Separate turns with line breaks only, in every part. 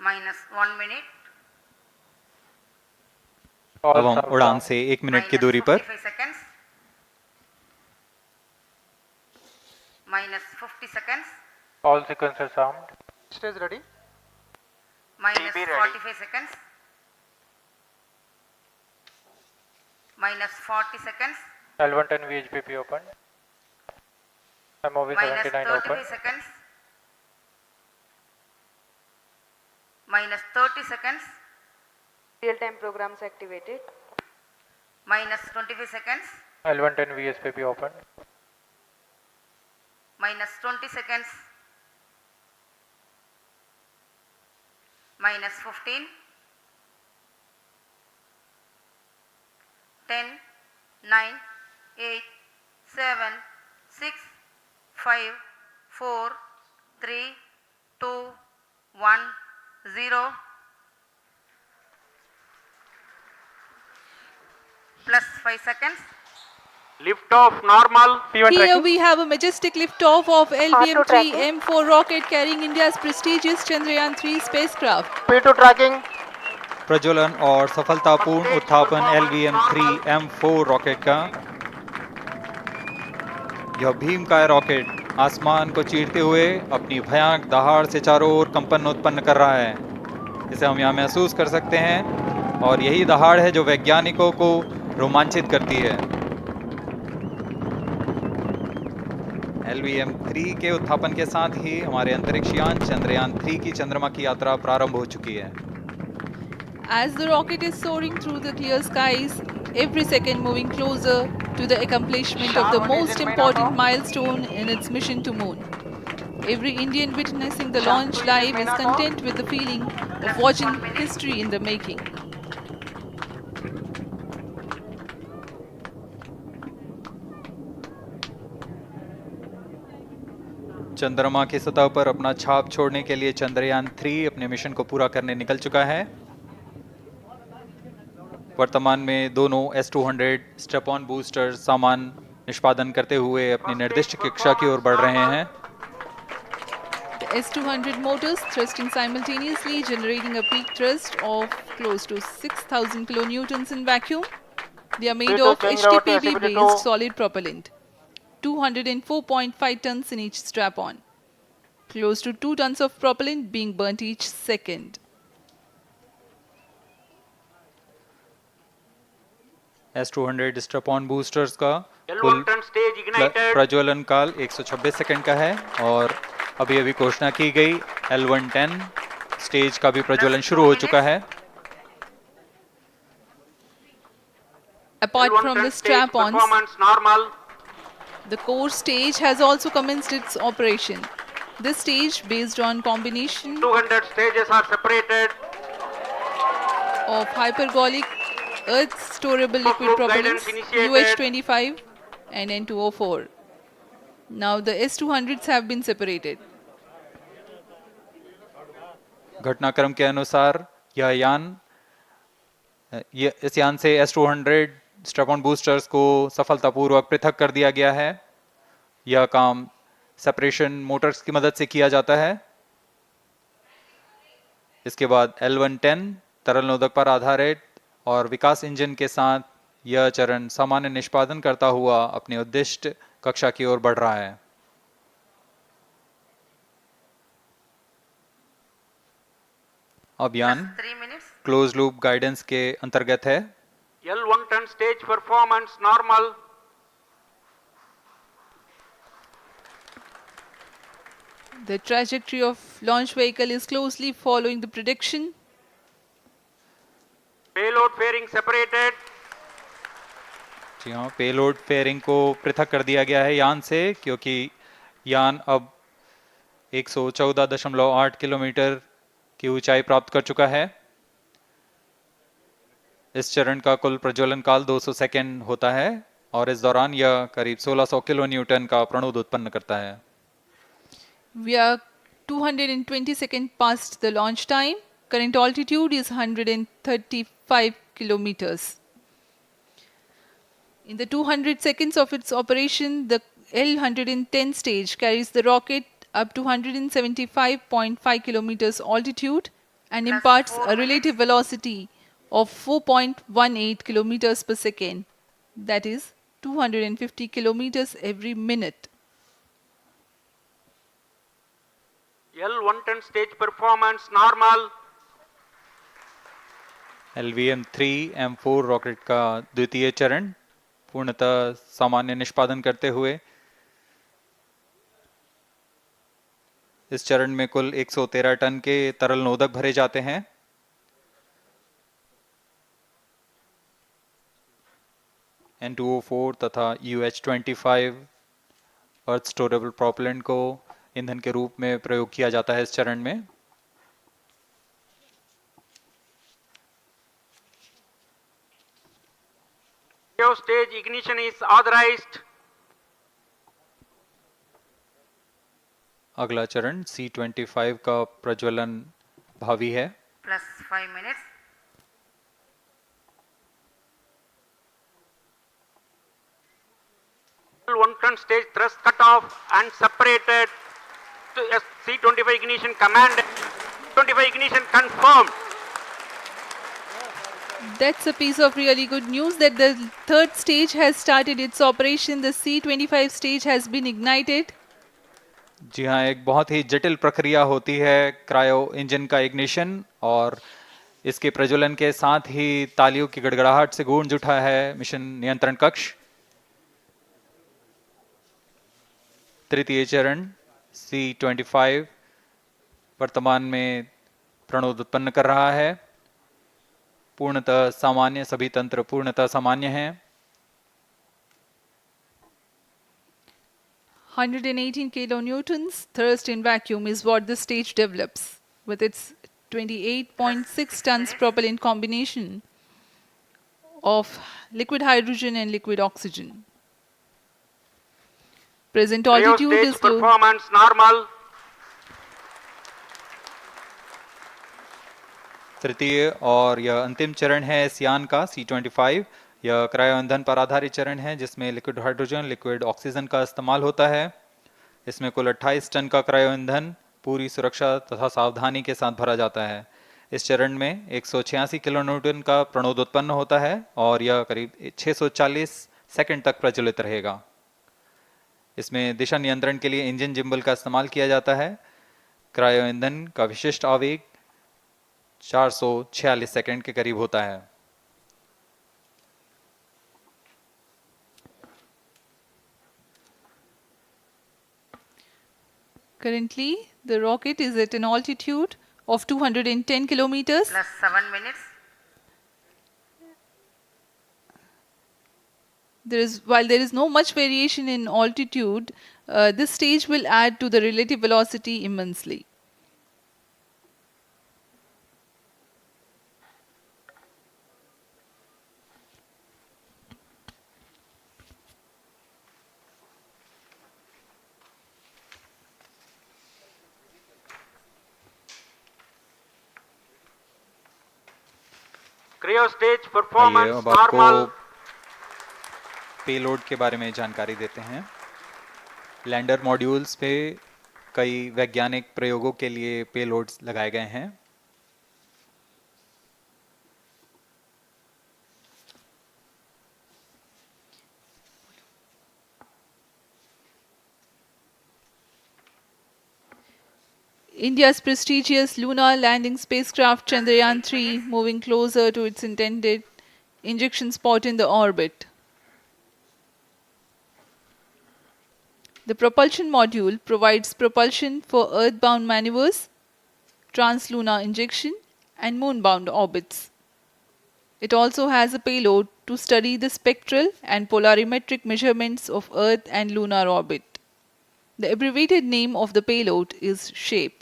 minus 1 minute,
अब हम उड़ान से 1 मिनट की
minus
दूरी पर
55 seconds, minus 50 seconds,
All sequences armed.
Stage ready.
minus
TB ready.
45 seconds, minus 40 seconds,
L110 VHPP open. MOV
minus
79 open.
35 seconds, minus 30 seconds,
Real-time programs activated.
minus 25 seconds,
L110 VSPP open.
minus 20 seconds, minus 15, 10, 9, 8, 7, 6, 5, 4, 3, 2, 1, 0. Plus 5 seconds.
Lift off normal.
P1
Here
tracking.
we have a majestic liftoff of LVM-3
tracking.
M4 rocket carrying India's prestigious Chandrayaan-3 spacecraft.
P2 tracking.
प्रज्वलन और सफलतापूर्ण उत्थापन LVM-3 M4 rocket का। यह भीमकाय rocket आसमान को चीरते हुए अपनी भयानक दहाड़ से चारों ओर कंपन उत्पन्न कर रहा है। इसे हम यहाँ महसूस कर सकते हैं और यही दहाड़ है जो वैज्ञानिकों को रोमांचित करती है। LVM-3 के उत्थापन के साथ ही हमारे अंतरिक्ष यान चंद्रयान-3 की चंद्रमा की यात्रा प्रारंभ हो चुकी है।
As the rocket is soaring through the clear skies, every second moving closer to the accomplishment of the most important milestone in its mission to moon. Every Indian witnessing the launch live is content with the feeling of watching history in the making.
चंद्रमा की सतह पर अपना छाप छोड़ने के लिए चंद्रयान-3 अपने मिशन को पूरा करने निकल चुका है। वर्तमान में दोनों S-200 स्टेप ऑन बूस्टर सामान निष्पादन करते हुए अपनी निर्दिष्ट कक्षा की ओर बढ़ रहे हैं।
The S-200 motors thrusting simultaneously, generating a peak thrust of close to 6,000 kilonewtons in vacuum. They are made of HTPB-based solid propellant, 204.5 tons in each strap-on. Close to 2 tons of propellant being burnt each second.
S-200 step on boosters का कुल
L110 stage ignited.
प्रज्वलन काल 126 second का है और अभी अभी घोषणा की गई L110 स्टेज का भी प्रज्वलन शुरू हो चुका है।
Apart from the
L110 stage
strap-ons,
performance normal.
the core stage has also commenced its operation. This stage, based on combination
200 stages are separated.
of hypergolic earth storable liquid
Group
propellants
guidance initiated.
UH-25 and N2O4. Now the S-200s have been separated.
घटनाक्रम के अनुसार यह यान इस यान से S-200 step on boosters को सफलतापूर्वक पृथक कर दिया गया है। यह काम सेपरेशन मोटर्स की मदद से किया जाता है। इसके बाद L110 तरल नोदक पर आधारित और विकास इंजन के साथ यह चरण सामान्य निष्पादन करता हुआ अपनी उद्दिष्ट कक्षा की ओर बढ़ रहा है। अब यान
3 minutes.
क्लोज लूप गाइडेंस के अंतर्गत है।
L110 stage performance normal.
The trajectory of launch vehicle is closely following the prediction.
Payload fairing separated.
जी हाँ, पेलोड फेयरिंग को पृथक कर दिया गया है यान से, क्योंकि यान अब 114.8 किलोमीटर की ऊंचाई प्राप्त कर चुका है। इस चरण का कुल प्रज्वलन काल 200 सेकेंड होता है और इस दौरान यह करीब 1600 किलो न्यूटन का प्रणोद उत्पन्न करता है।
We are 220 seconds past the launch time. Current altitude is 135 kilometers. In the 200 seconds of its operation, the L110 stage carries the rocket up to 175.5 kilometers altitude and
Plus
imparts
4
a relative velocity of 4.18 kilometers per second, that is 250 kilometers every minute.
L110 stage performance normal.
LVM-3 M4 rocket का द्वितीय चरण पूर्णतः सामान्य निष्पादन करते हुए इस चरण में कुल 113 टन के तरल नोदक भरे जाते हैं। N2O4 तथा UH-25 अर्थ स्टोरेबल प्रोपेलेंट को ईंधन के रूप में प्रयोग किया जाता है इस चरण में।
Cryo stage ignition is authorized.
अगला चरण C25 का प्रज्वलन भावी है।
plus 5 minutes.
L110 stage thrust cut off and separated to C25 ignition command. 25 ignition confirmed.
That's a piece of really good news that the third stage has started its operation. The C25 stage has been ignited.
जी हाँ, एक बहुत ही जटिल प्रक्रिया होती है cryo engine का ignition और इसके प्रज्वलन के साथ ही तालियों की गड़गड़ाहट से गूंज उठा है मिशन नियंत्रण कक्ष। तृतीय चरण C25 वर्तमान में प्रणोद उत्पन्न कर रहा है। पूर्णतः सामान्य, सभी तंत्र पूर्णतः सामान्य हैं।
118 kilonewtons thrust in vacuum is what the stage develops with its 28.6 tons propellant combination of liquid hydrogen and liquid oxygen. Present
Cryo
altitude
stage
is low.
performance normal.
तृतीय और यह अंतिम चरण है इस यान का C25। यह क्रायो ईंधन पर आधारित चरण है जिसमें लिक्विड हाइड्रोजन, लिक्विड ऑक्सीजन का इस्तेमाल होता है। इसमें कुल 28 टन का क्रायो ईंधन पूरी सुरक्षा तथा सावधानी के साथ भरा जाता है। इस चरण में 186 किलोन्यूटन का प्रणोद उत्पन्न होता है और यह करीब 640 सेकंड तक प्रज्वलित रहेगा। इसमें दिशा नियंत्रण के लिए इंजन जिम्बल का इस्तेमाल किया जाता है। क्रायो ईंधन का विशिष्ट आवेग 446 सेकंड के करीब होता है।
Currently, the rocket is at an altitude of 210 kilometers.
plus 7 minutes.
While there is no much variation in altitude, this stage will add to the relative velocity immensely.
Cryo stage
आइए
performance
अब आपको
normal.
Payload के बारे में जानकारी देते हैं। Lander modules पे कई वैज्ञानिक प्रयोगों के लिए पेलोड्स लगाए गए हैं।
India's prestigious lunar landing spacecraft Chandrayaan-3 moving closer to its intended injection spot in the orbit. The propulsion module provides propulsion for earthbound maneuvers, translunar injection, and moonbound orbits. It also has a payload to study the spectral and polarimetric measurements of Earth and lunar orbit. The abbreviated name of the payload is SHAPE.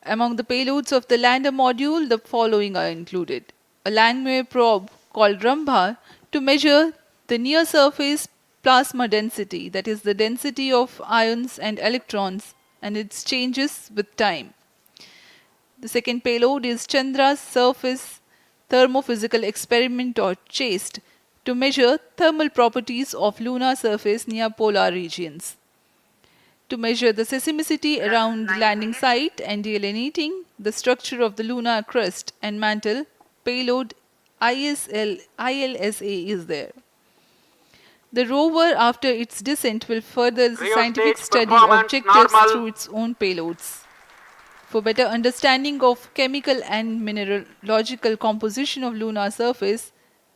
Among the payloads of the lander module, the following are included. A landwehr probe called Rambha to measure the near surface plasma density, that is the density of ions and electrons, and its changes with time. The second payload is Chandra's surface thermophysical experiment, or CHASTE, to measure thermal properties of lunar surface near polar regions. to measure the seismicity around the
9
landing
minutes.
site and delineating the structure of the lunar crust and mantle, payload ILSA is there. The rover, after its descent, will further the
Rheostat
scientific study
performance
objectives
normal.
through its own payloads. For better understanding of chemical and mineralogical composition of lunar surface,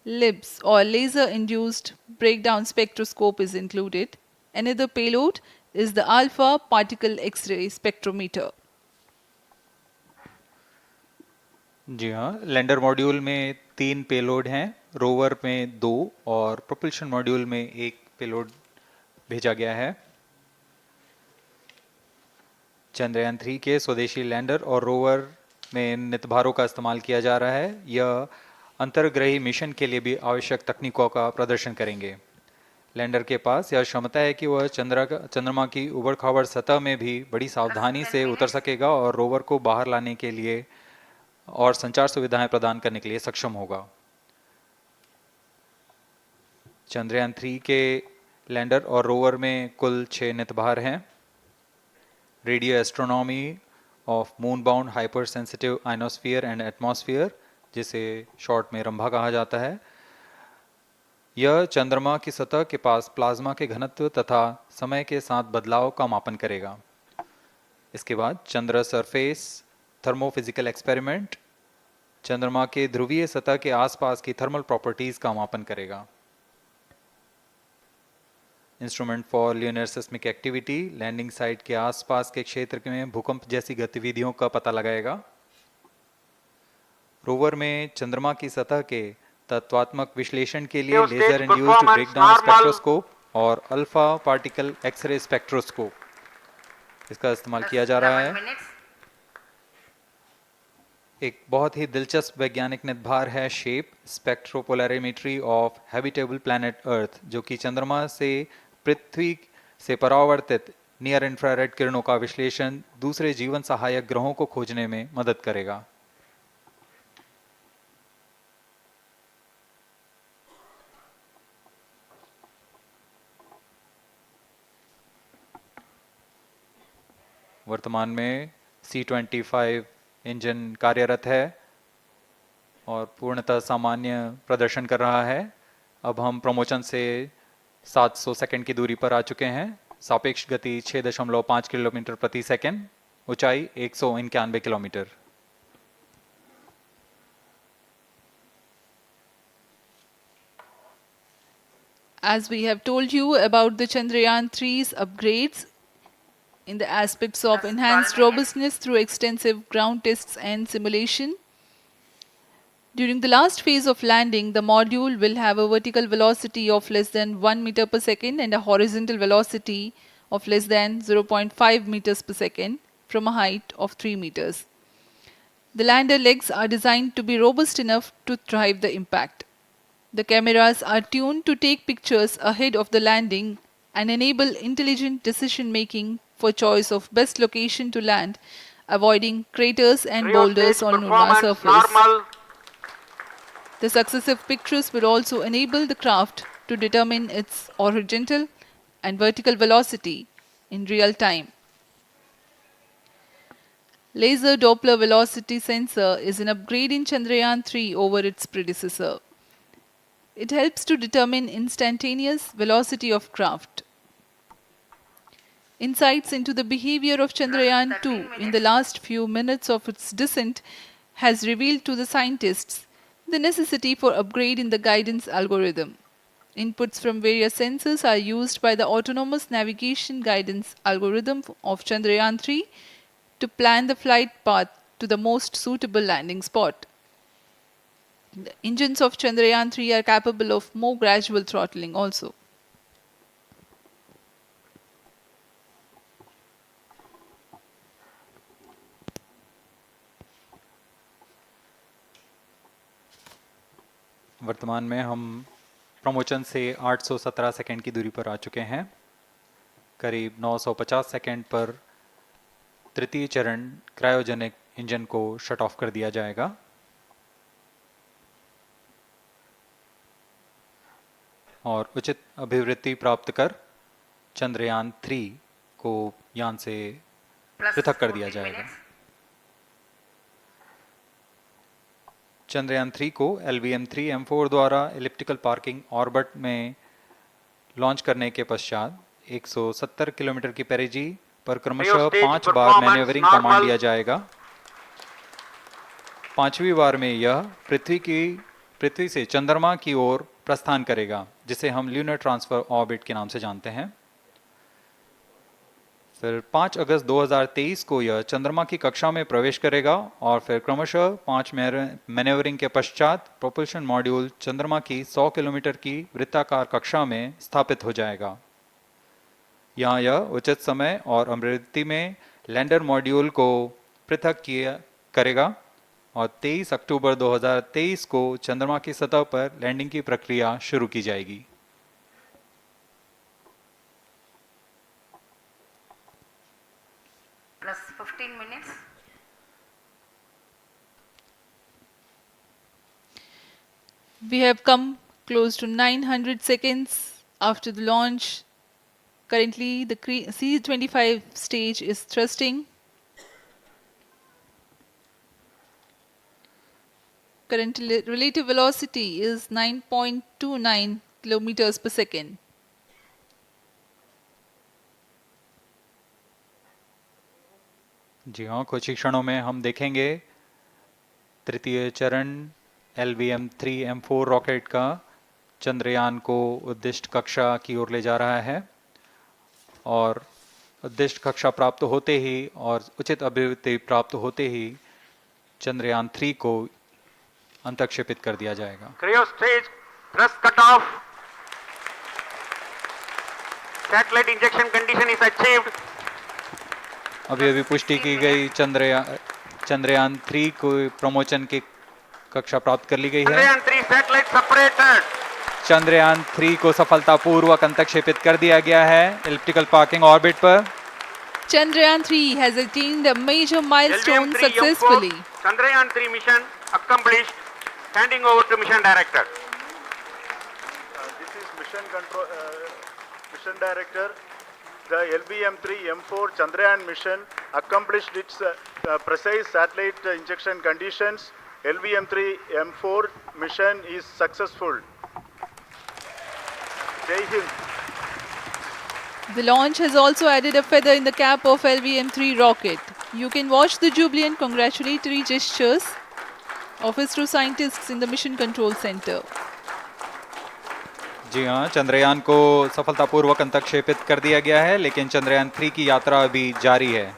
LIBS or laser-induced breakdown spectroscope is included. Another payload is the alpha particle X-ray spectrometer.
जी हाँ, lander module में 3 payload हैं, rover में 2 और propulsion module में 1 payload भेजा गया है। चंद्रयान 3 के स्वदेशी लैंडर और रोवर में नितभारों का इस्तेमाल किया जा रहा है। यह अंतर्ग्रही मिशन के लिए भी आवश्यक तकनीकों का प्रदर्शन करेंगे। लैंडर के पास यह क्षमता है कि वह चंद्रमा की उबड़-खाबड़ सतह में भी बड़ी सावधानी से उतर सकेगा और रोवर को बाहर लाने के लिए और संचार सुविधाएं प्रदान करने के लिए सक्षम होगा। चंद्रयान 3 के लैंडर और रोवर में कुल 6 नितभार हैं। Radio astronomy of moon bound hyper sensitive ionosphere and atmosphere, जिसे शॉर्ट में रंभा कहा जाता है, यह चंद्रमा की सतह के पास प्लाज्मा के घनत्व तथा समय के साथ बदलाव का मापन करेगा। इसके बाद चंद्र सरफेस थर्मोफिजिकल एक्सपेरिमेंट चंद्रमा के ध्रुवीय सतह के आसपास की थर्मल प्रॉपर्टीज का मापन करेगा। Instrument for lunar seismic activity landing site के आसपास के क्षेत्र में भूकंप जैसी गतिविधियों का पता लगाएगा। रोवर में चंद्रमा की सतह के तत्वात्मक विश्लेषण के लिए
Rheostat
laser induced
performance
breakdown
normal.
Spectroscope और अल्फा पार्टिकल एक्सरे स्पेक्ट्रोस्कोप इसका इस्तेमाल किया जा रहा
7
है।
minutes.
एक बहुत ही दिलचस्प वैज्ञानिक निर्धार है shape स्पेक्ट्रोपोलैरिमेट्री of habitable planet earth, जो कि चंद्रमा से पृथ्वी से परावर्तित नियर इंफ्रारेड किरणों का विश्लेषण दूसरे जीवन सहायक ग्रहों को खोजने में मदद करेगा। वर्तमान में C-25 इंजन कार्यरत है और पूर्णतः सामान्य प्रदर्शन कर रहा है। अब हम प्रमोशन से 700 सेकंड की दूरी पर आ चुके हैं। सापेक्ष गति 6.5 किलोमीटर प्रति सेकंड, ऊंचाई 191 kilometre.
As we have told you about the Chandrayaan 3's upgrades in the aspects of
That's
enhanced
12 minutes.
robustness through extensive ground tests and simulation. During the last phase of landing, the module will have a vertical velocity of less than 1 meter per second and a horizontal velocity of less than 0.5 meters per second from a height of 3 meters. The lander legs are designed to be robust enough to thrive the impact. The cameras are tuned to take pictures ahead of the landing and enable intelligent decision making for choice of best location to land, avoiding craters and boulders on lunar
performance
surface.
normal.
The successive pictures will also enable the craft to determine its horizontal and vertical velocity in real time. Laser Doppler velocity sensor is an upgrade in Chandrayaan 3 over its predecessor. It helps to determine instantaneous velocity of craft. Insights into the behavior of Chandrayaan 2 in the last few minutes of its descent has revealed to the scientists the necessity for upgrade in the guidance algorithm. Inputs from various sensors are used by the autonomous navigation guidance algorithm of Chandrayaan 3 to plan the flight path to the most suitable landing spot. The engines of Chandrayaan 3 are capable of more gradual throttling also.
वर्तमान में हम promotion से 817 second की दूरी पर आ चुके हैं। करीब 950 सेकंड पर तृतीय चरण क्रायोजेनिक इंजन को शट ऑफ कर दिया जाएगा। और उचित अभिवृद्धि प्राप्त कर चंद्रयान 3 को यान से
plus
पृथक कर दिया
14
जाएगा।
minutes.
चंद्रयान 3 को LVM-3 M4 द्वारा इलिप्टिकल पार्किंग ऑर्बिट में लॉन्च करने के पश्चात 170 किलोमीटर की पेरिजी पर क्रमशः
Stage
5 बार
performance
मैन्यूवरिंग
normal.
कमांड दिया जाएगा। 5वीं बार में यह पृथ्वी से चंद्रमा की ओर प्रस्थान करेगा, जिसे हम ल्यूनर ट्रांसफर ऑर्बिट के नाम से जानते हैं। फिर 5 अगस्त 2023 को यह चंद्रमा की कक्षा में प्रवेश करेगा और फिर क्रमशः 5 मैन्यूवरिंग के पश्चात प्रोपल्शन मॉड्यूल चंद्रमा की 100 किलोमीटर की वृत्ताकार कक्षा में स्थापित हो जाएगा। यहाँ यह उचित समय और अमृति में लैंडर मॉड्यूल को पृथक करेगा और 23 अक्टूबर 2023 को चंद्रमा की सतह पर लैंडिंग की प्रक्रिया शुरू की जाएगी।
Plus 15 minutes.
We have come close to 900 seconds after the launch. Currently, the C-25 stage is thrusting. Current relative velocity is 9.29 kilometers per second.
जी हाँ, कुछ ही क्षणों में हम देखेंगे तृतीय चरण LVM-3 M4 रॉकेट का चंद्रयान को उद्दिष्ट कक्षा की ओर ले जा रहा है और उद्दिष्ट कक्षा प्राप्त होते ही और उचित अभिवृद्धि प्राप्त होते ही चंद्रयान 3 को अंतक्षेपित कर दिया जाएगा।
Cryo stage thrust cutoff. Satellite injection condition is achieved.
अभी पुष्टि की गई चंद्रयान 3 को प्रमोचन की कक्षा प्राप्त कर ली गई है।
Chandrayaan 3 satellite separated.
चंद्रयान 3 को सफलतापूर्वक अंतक्षेपित कर दिया गया है इलिप्टिकल पार्किंग ऑर्बिट पर।
Chandrayaan 3 has attained a major milestone
LVM-3
successfully.
M4 Chandrayaan 3 mission accomplished. Handing over to mission director.
This is mission director. The LVM-3 M4 Chandrayaan mission accomplished its precise satellite injection conditions. LVM-3 M4 mission is successful. Jai Hind.
The launch has also added a feather in the cap of LVM-3 rocket. You can watch the jubilant congratulatory gestures of ISRO scientists in the Mission Control Center.
जी हाँ, चंद्रयान को सफलतापूर्वक अंतक्षेपित कर दिया गया है, लेकिन चंद्रयान 3 की यात्रा अभी जारी है।